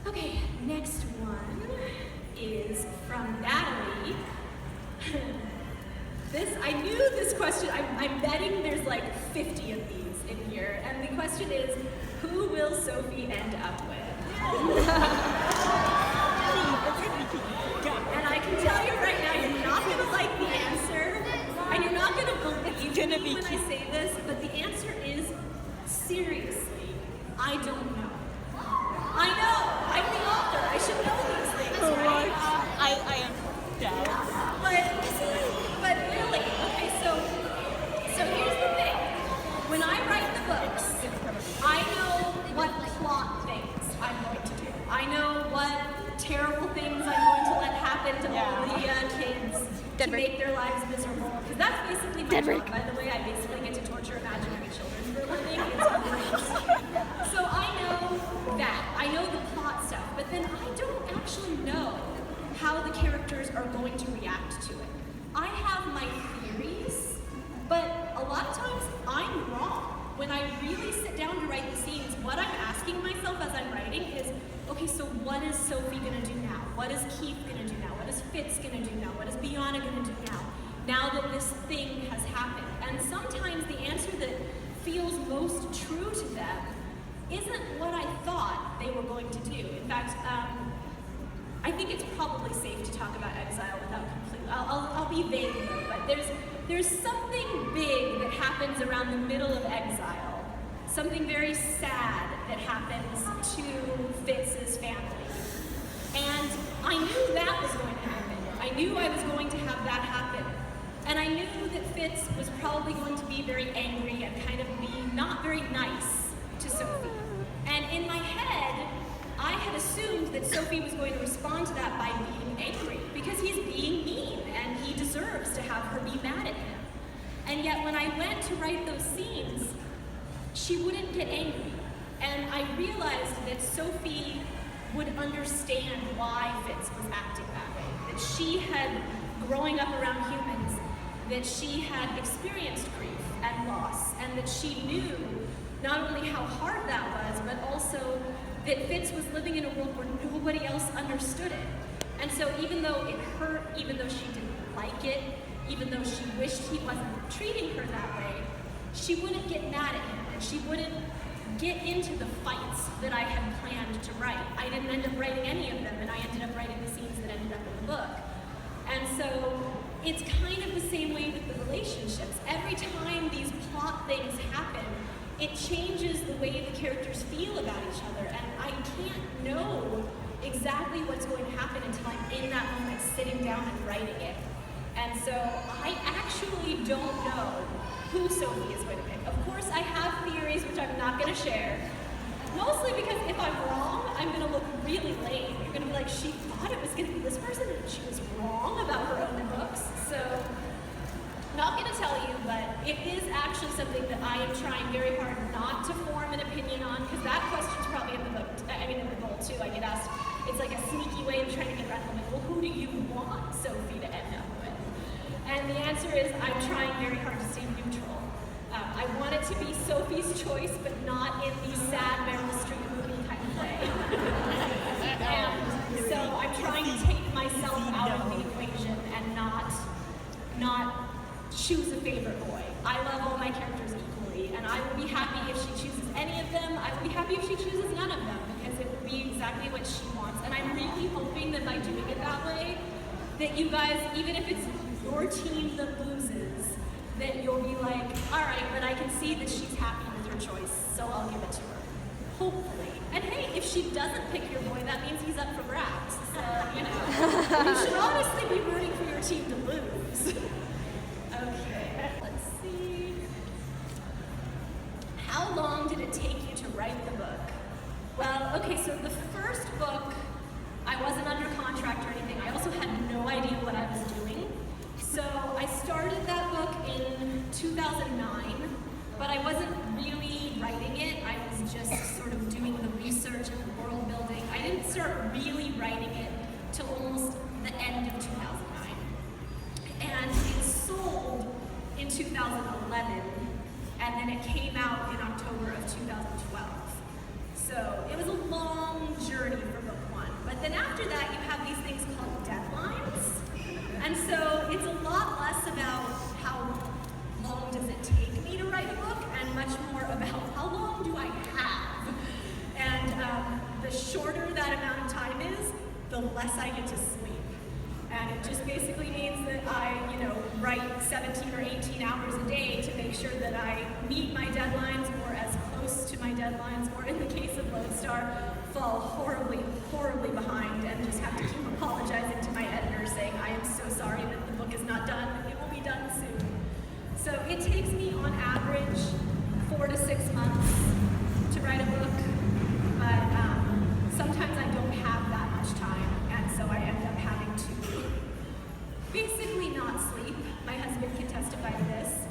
Okay, next one is from Natalie. I knew this question, I'm betting there's like 50 of these in here, and the question is, who will Sophie end up with? And I can tell you right now, you're not going to like the answer, and you're not going to believe me when I say this, but the answer is, seriously, I don't know. I know, I'm the author, I should know these things, right? I am down. But really, okay, so here's the thing. When I write the books, I know what plot things I'm going to do. I know what terrible things I'm going to let happen to all the kids to make their lives miserable. Because that's basically my job. By the way, I basically get to torture imaginary children for a living. It's great. So I know that. I know the plot stuff. But then I don't actually know how the characters are going to react to it. I have my theories, but a lot of times I'm wrong. When I really sit down to write the scenes, what I'm asking myself as I'm writing is, okay, so what is Sophie gonna do now? What is Keith gonna do now? What is Fitz gonna do now? What is Bianca gonna do now that this thing has happened? And sometimes the answer that feels most true to them isn't what I thought they were going to do. In fact, I think it's probably safe to talk about exile without completely, I'll be vague though, but there's something big that happens around the middle of exile. Something very sad that happens to Fitz's family. And I knew that was going to happen. I knew I was going to have that happen. And I knew that Fitz was probably going to be very angry and kind of be not very nice to Sophie. And in my head, I had assumed that Sophie was going to respond to that by being angry, because he's being mean and he deserves to have her be mad at him. And yet when I went to write those scenes, she wouldn't get angry. And I realized that Sophie would understand why Fitz was acting that way. That she had, growing up around humans, that she had experienced grief and loss, and that she knew not only how hard that was, but also that Fitz was living in a world where nobody else understood it. And so even though it hurt, even though she didn't like it, even though she wished he wasn't treating her that way, she wouldn't get mad at him, and she wouldn't get into the fights that I had planned to write. I didn't end up writing any of them, and I ended up writing the scenes that ended up in the book. And so it's kind of the same way with the relationships. Every time these plot things happen, it changes the way the characters feel about each other, and I can't know exactly what's going to happen until I'm in that moment sitting down and writing it. And so I actually don't know who Sophie is going to pick. Of course, I have theories which I'm not going to share, mostly because if I'm wrong, I'm going to look really lame. You're going to be like, she thought it was going to be this person and she was wrong about her own books. So, not going to tell you, but it is actually something that I am trying very hard not to form an opinion on, because that question's probably in the book, in the goal too. I get asked, it's like a sneaky way of trying to get around, like, well, who do you want Sophie to end up with? And the answer is, I'm trying very hard to stay neutral. I want it to be Sophie's choice, but not in the sad Meryl Streep movie kind of way. And so I'm trying to take myself out of the equation and not choose a favorite boy. I love all my characters equally, and I will be happy if she chooses any of them. I will be happy if she chooses none of them, because it will be exactly what she wants. And I'm really hoping that by doing it that way, that you guys, even if it's your team that loses, that you'll be like, all right, but I can see that she's happy with her choice, so I'll give it to her. Hopefully. And hey, if she doesn't pick your boy, that means he's up for grabs. So, you should honestly be rooting for your team to lose. Okay, let's see. How long did it take you to write the book? Well, okay, so the first book, I wasn't under contract or anything. I also had no idea what I was doing. So I started that book in 2009, but I wasn't really writing it. I was just sort of doing the research and the world building. I didn't start really writing it till almost the end of 2009. And it sold in 2011, and then it came out in October of 2012. So it was a long journey for book the less I get to sleep. And it just basically means that I, write 17 or 18 hours a day to make sure that I meet my deadlines or as close to my deadlines, or in the case of Lodestar, fall horribly, horribly behind and just have to keep apologizing to my editor saying, I am so sorry that the book is not done, it will be done soon. So it takes me on average 4 to 6 months to write a book, but sometimes I don't have that much time, and so I end up having to basically not sleep. My husband can testify to this.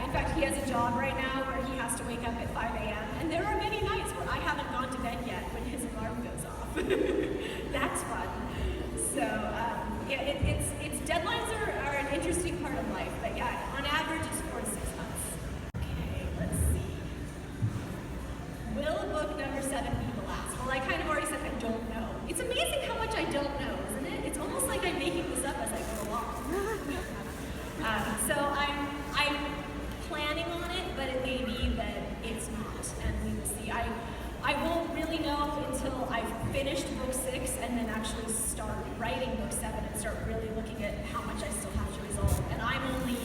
In fact, he has a job right now where he has to wake up at 5 a.m. And there are many nights where I haven't gone to bed yet when his alarm goes off. That's fun. So it's deadlines are an interesting part of life. But yeah, on average, it's 4 to 6 months. Okay, let's see. Will book number 7 be the last? Well, I kind of already said I don't know. It's amazing how much I don't know, isn't it? It's almost like I'm making this up as I go along. So I'm planning on it, but it may be that it's not, and we will see. I won't really know until I've finished book 6 and then actually start writing book 7 and start really looking at how much I still have to resolve. And I'm only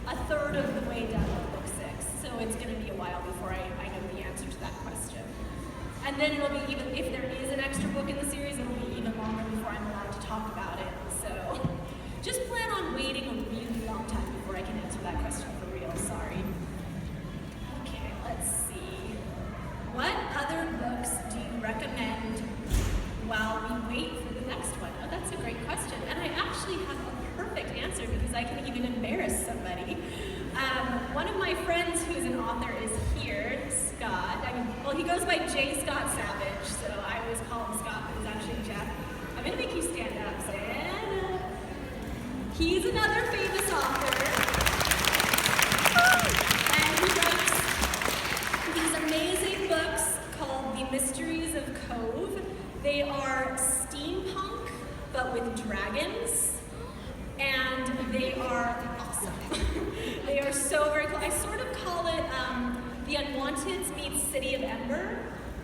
a third of the way done with book 6, so it's going to be a while before I know the answer to that question. And then it'll be even, if there is an extra book in the series, it'll be even longer before I'm allowed to talk about it. So just plan on waiting a really long time before I can answer that question for real, sorry. Okay, let's see. What other books do you recommend while we wait for the next one? Oh, that's a great question. And I actually have a perfect answer because I can even embarrass somebody. One of my friends who's an author is here, Scott. Well, he goes by J. Scott Savage, so I always call him Scott, but it's actually Jeff. I'm going to make you stand up, Shannon. He's another famous author. And he writes these amazing books called The Mysteries of Cove. They are steampunk, but with dragons. And they are awesome. They are so very cool. I sort of call it The Unwanteds meets City of Ember.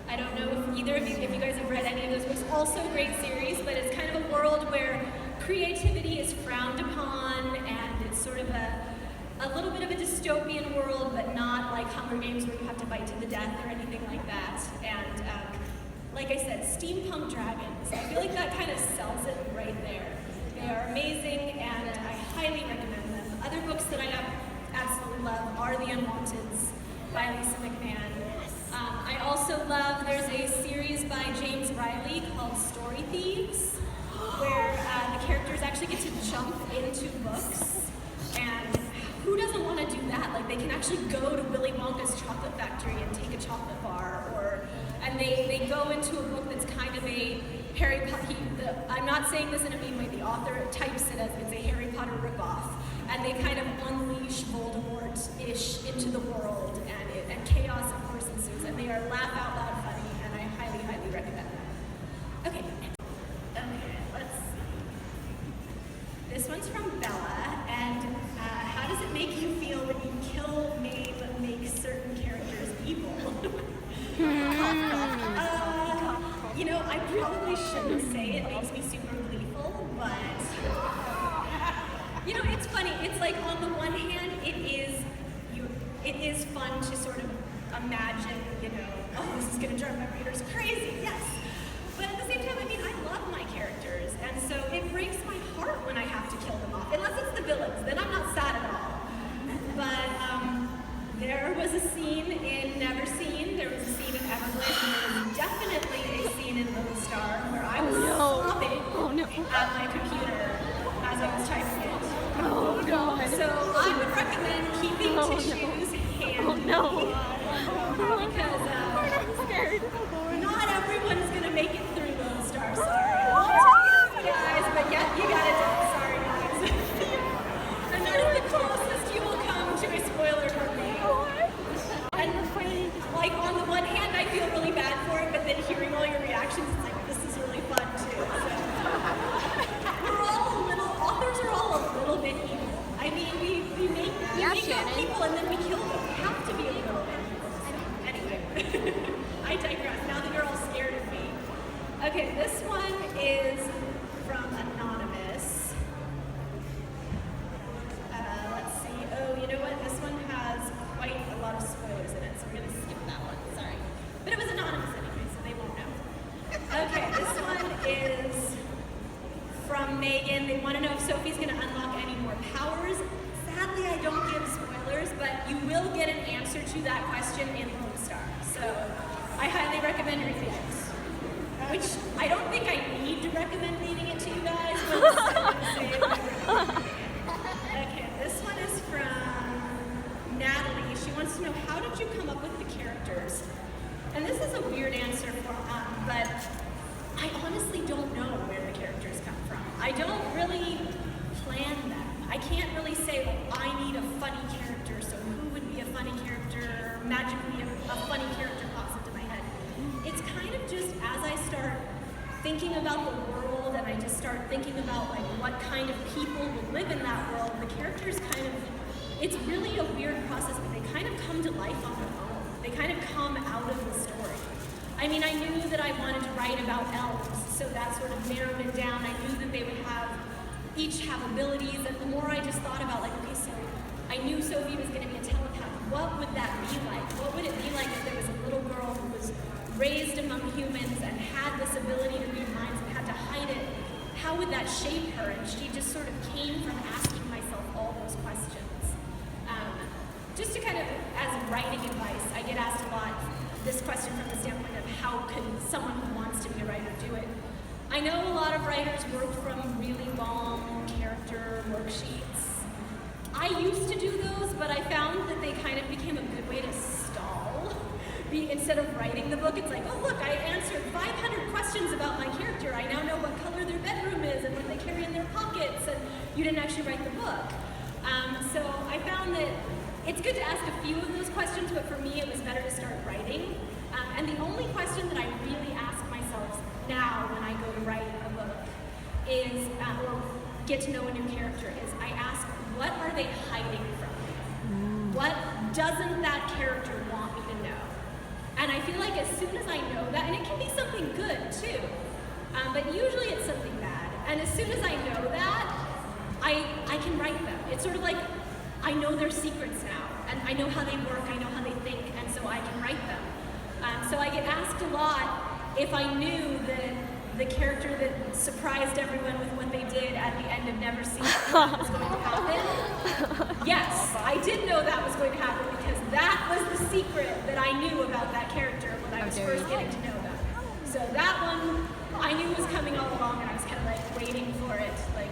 I don't know if either of you, if you guys have read any of those books. Also a great series, but it's kind of a world where creativity is frowned upon, and it's sort of a little bit of a dystopian world, but not like Hunger Games where you have to fight to the death or anything like that. And like I said, steampunk dragons. I feel like that kind of sells it right there. They are amazing, and I highly recommend them. Other books that I absolutely love are The Unwanteds by Lisa McMahon. I also love, there's a series by James Riley called Story Thieves, where the characters actually get to jump into books. And who doesn't want to do that? Like, they can actually go to Willy Wonka's chocolate factory and take a chocolate bar, and they go into a book that's kind of a Harry Potter. I'm not saying this in a mean way. The author types it as it's a Harry Potter ripoff, and they kind of unleash Voldemort-ish into the world, and chaos of course ensues, and they are laugh out loud funny, and I highly, highly recommend them. Okay, let's see. This one's from Bella, and how does it make you feel when you kill, maim, make certain characters evil? I probably shouldn't say it makes me super gleeful, but it's funny. It's like, on the one hand, it is fun to sort of imagine, oh, this is gonna drive my readers crazy, yes. But at the same time, I love my characters, and so it breaks my heart when I have to kill them off. Unless it's the villains, then I'm not sad at all. But there was a scene in Never Seen, there was a scene in Everglades, and there was definitely a scene in Lodestar where I was sobbing at my computer as I was typing it. Oh, God. So I would recommend keeping tissues handy. Because I'm scared. not everyone is going to make it through Lodestar, sorry. I'll tell you guys, but yeah, you got to do it, sorry guys. And that is the closest you will come to a spoiler for me. And like, on the one hand, I feel really bad for it, but then hearing all your reactions, it's like, this is really fun too. So, authors are all a little bit evil. We make up people and then we kill them. We have to be a little bit evil. Anyway. Okay, this one is from Anonymous. Let's see. Oh, you know what? This one has quite a lot of spoilers in it, so we're going to skip that one. Sorry. But it was Anonymous anyway, so they won't know. Okay, this one is from Megan. They want to know if Sophie's going to unlock any more powers. Sadly, I don't give spoilers, but you will get an answer to that question in Lodestar. So I highly recommend reading it. Which I don't think I need to recommend reading it to you guys. But okay, this one is from Natalie. She wants to know, how did you come up with the characters? And this is a weird answer, but I honestly don't know where the characters come from. I don't really plan them. I can't really say, like, I need a funny character, so who would be a funny character? Magically, a funny character pops into my head. It's kind of just as I start thinking about the world and I just start thinking about, like, what kind of people will live in that world, the characters kind of, it's really a weird process, but they kind of come to life on their own. They kind of come out of the story. I mean, I knew that I wanted to write about elves, so that sort of narrowed it down. I knew that they would each have abilities, and the more I just thought about, like, okay, so I knew Sophie was going to be a telepath. What would that be like? What would it be like if there was a little girl who was raised among humans and had this ability to read minds and had to hide it? How would that shape her? And she just sort of came from asking myself all those questions. Just to kind of, as writing advice, I get asked a lot this question from the standpoint of how could someone who wants to be a writer do it? I know a lot of writers work from really long character worksheets. I used to do those, but I found that they kind of became a good way to stall. Instead of writing the book, it's like, oh look, I answered 500 questions about my character. I now know what color their bedroom is and what they carry in their pockets, and you didn't actually write the book. So I found that it's good to ask a few of those questions, but for me it was better to start writing. And the only question that I really ask myself now when I go to write a book is, or get to know a new character, is I ask, what are they hiding from me? What doesn't that character want me to know? And I feel like as soon as I know that, and it can be something good too, but usually it's something bad. And as soon as I know that, I can write them. It's sort of like, I know their secrets now, and I know how they work, I know how they think, and so I can write them. So I get asked a lot if I knew that the character that surprised everyone with what they did at the end of Never Seen It was going to happen. Yes, I did know that was going to happen because that was the secret that I knew about that character when I was first getting to know them. So that one I knew was coming all along, and I was kind of like waiting for it, like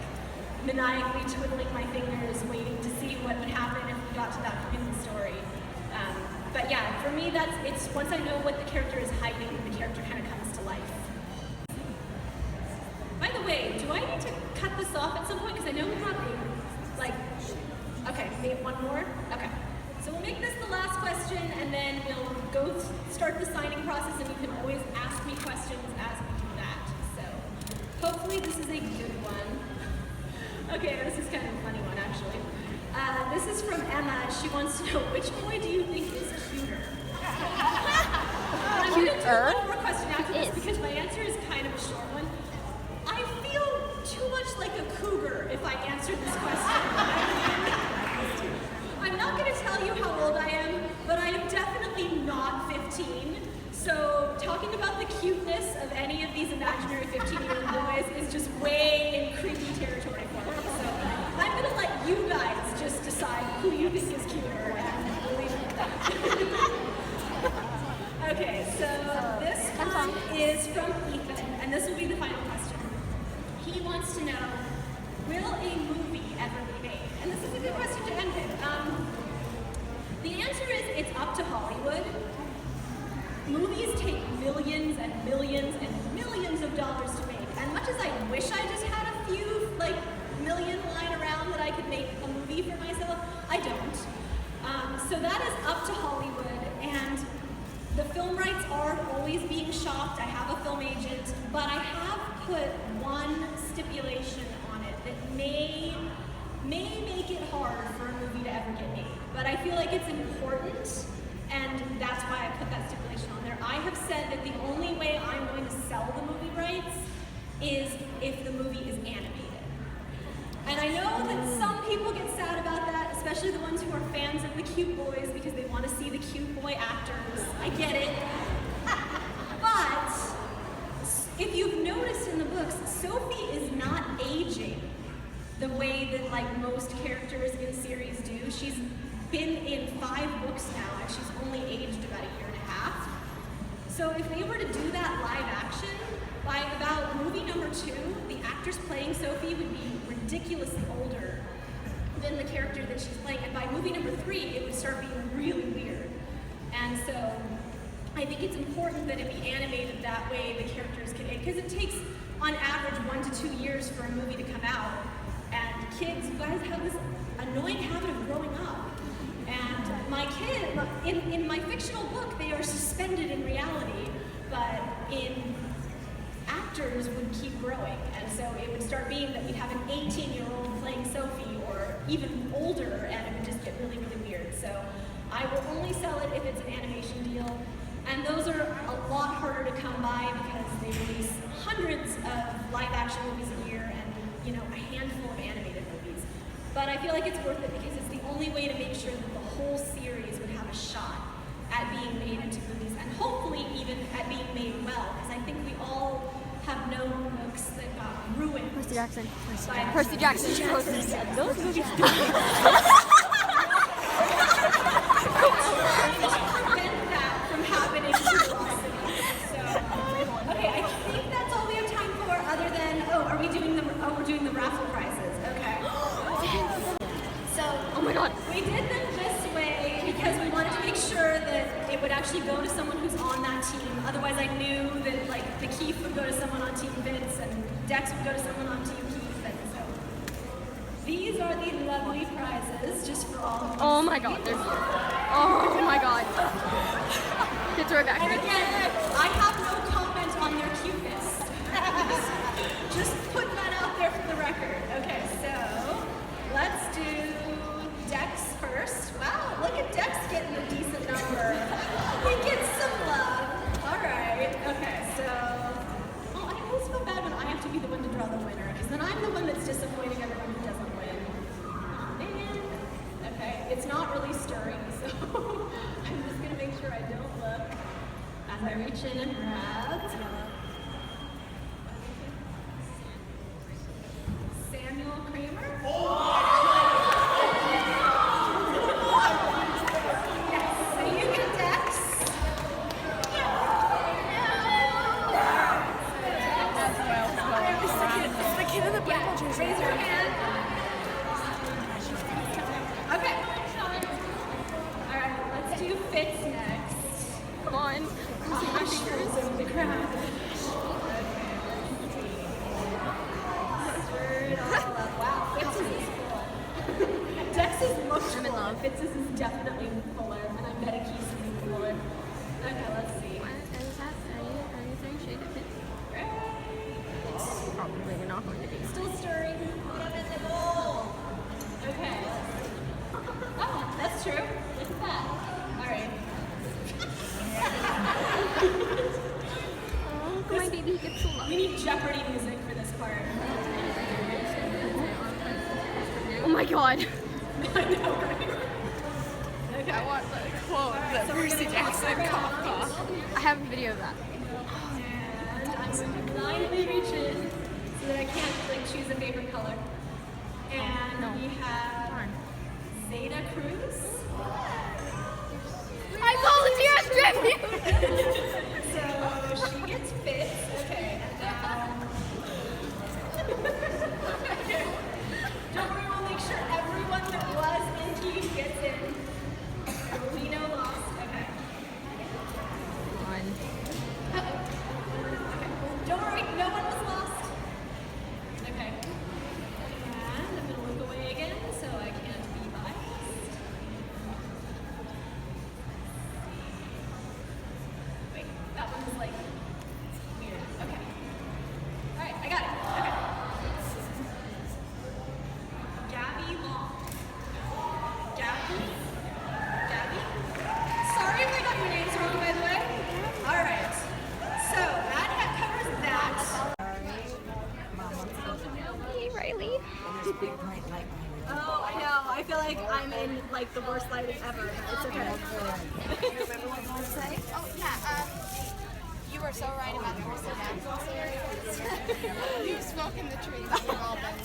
maniacally twiddling my fingers, waiting to see what would happen if we got to that point in the story. But yeah, for me, it's once I know what the character is hiding, the character kind of comes to life. By the way, do I need to cut this off at some point? Because I know we have okay, maybe one more? Okay. So we'll make this the last question, and then we'll go start the signing process, and you can always ask me questions as we do that. So hopefully this is a good one. Okay, this is kind of a funny one, actually. This is from Emma. She wants to know, which boy do you think is cuter? I'm going to do one more question after this because my answer is kind of a short one. I feel too much like a cougar if I answer this question. I'm not going to tell you how old I am, but I am definitely not 15. So talking about the cuteness of any of these imaginary 15-year-old boys is just way in creepy territory for me. So I'm going to let you guys just decide who you think is cuter, and we'll leave it at that. Okay, so this one is from Ethan, and this will be the final question. He wants to know, will a movie ever be made? And this is a good question to end with. The answer is, it's up to Hollywood. Movies take millions and millions and millions of dollars to make. And much as I wish I just had a few, million lying around that I could make a movie for myself, I don't. So that is up to Hollywood, and the film rights are always being shopped. I have a film agent, but I have put one stipulation on it that may make it hard for a movie to ever get made. But I feel like it's important And that's why I put that stipulation on there. I have said that the only way I'm going to sell the movie rights is if the movie is animated. And I know that some people get sad about that, especially the ones who are fans of the cute boys because they want to see the cute boy actors. I get it. But if you've noticed in the books, Sophie is not aging the way that like most characters in series do. She's been in 5 books now and she's only aged about a year and a half. So if they were to do that live action, by about movie number 2, the actress playing Sophie would be ridiculously older than the character that she's playing. And by movie number 3, it would start being really weird. And so I think it's important that it be animated that way the characters can, because it takes on average 1 to 2 years for a movie to come out. And kids, you guys have this annoying habit of growing up. And my kid, in my fictional book, they are suspended in reality, but in actors would keep growing. And so it would start being that we'd have an 18-year-old playing Sophie or even older, and it would just get really, really weird. So I will only sell it if it's an animation deal. And those are a lot harder to come by because they release hundreds of live-action movies a year and, you know, a handful of animated movies. But I feel like it's worth it because it's the only way to make sure that the whole series would have a shot at being made into movies and hopefully even at being made well. Because I think we all have known books that got ruined. Percy Jackson. Percy Jackson. Those movies do. Prevent that from happening to us. So, okay, I think that's all we have time for. Other than, we're doing the raffle prizes. Okay. So, Oh my god. we did them this way because we wanted to make sure that it would actually go to someone who's on that team. Otherwise, I knew that like the Keith would go to someone on Team Vince and Dex would go to someone on Team Keith. And so these are the lovely prizes just for all of you. Oh my god. Oh my god. Kids are back. And again, I have no comment on their cuteness. Just put that out there for the record. Okay, so let's do Dex first. Wow, look at Dex getting a decent number. He gets some love. All right. Okay, so I always feel bad when I have to be the one to draw the winner because then I'm the one that's disappointing everyone who doesn't win. Oh, man. Okay, it's not really stirring, so I'm just gonna make sure I don't look as I reach in and grab. Samuel Kramer. Yes, so you get Dex. It's the kid in the Yeah, raise your hand. Okay. All right, let's do Fitz next. Come on. Gosh, over the crowd. Wow, Fitz's is full. Dex's looks I'm in full. love. Fitz's is definitely fuller, and I bet a Keith's is fuller. Okay, let's see. What is that? Are you saying shaded fit? Great. Probably not going to be. Still stirring. Okay. Oh, that's true. Look at that. All right. Oh, my baby gets so loved. We need Jeopardy music for this part. Oh my god. I know, right? Okay. I want the quote that So we're Percy gonna Jackson talk coughed about off. I have a video of that. And I'm going to blindly reach in so that I can't like choose a favorite color. And No. we have Come on. Zeta Cruz. I volunteer as tribute! So she gets Fitz. Okay, and now. Don't worry, we'll make sure everyone that was in Keith gets in. We know lost. Okay. Don't worry, no one was lost. Okay. And I'm gonna look away again so I can't be biased. Riley. There's big bright light behind you. Oh, I know. I feel like I'm in like the worst lighting ever, but it's okay. Do you remember what you want to say? Oh, yeah, you were so right about the Crystal Dance. You've spoken the truth. We've all been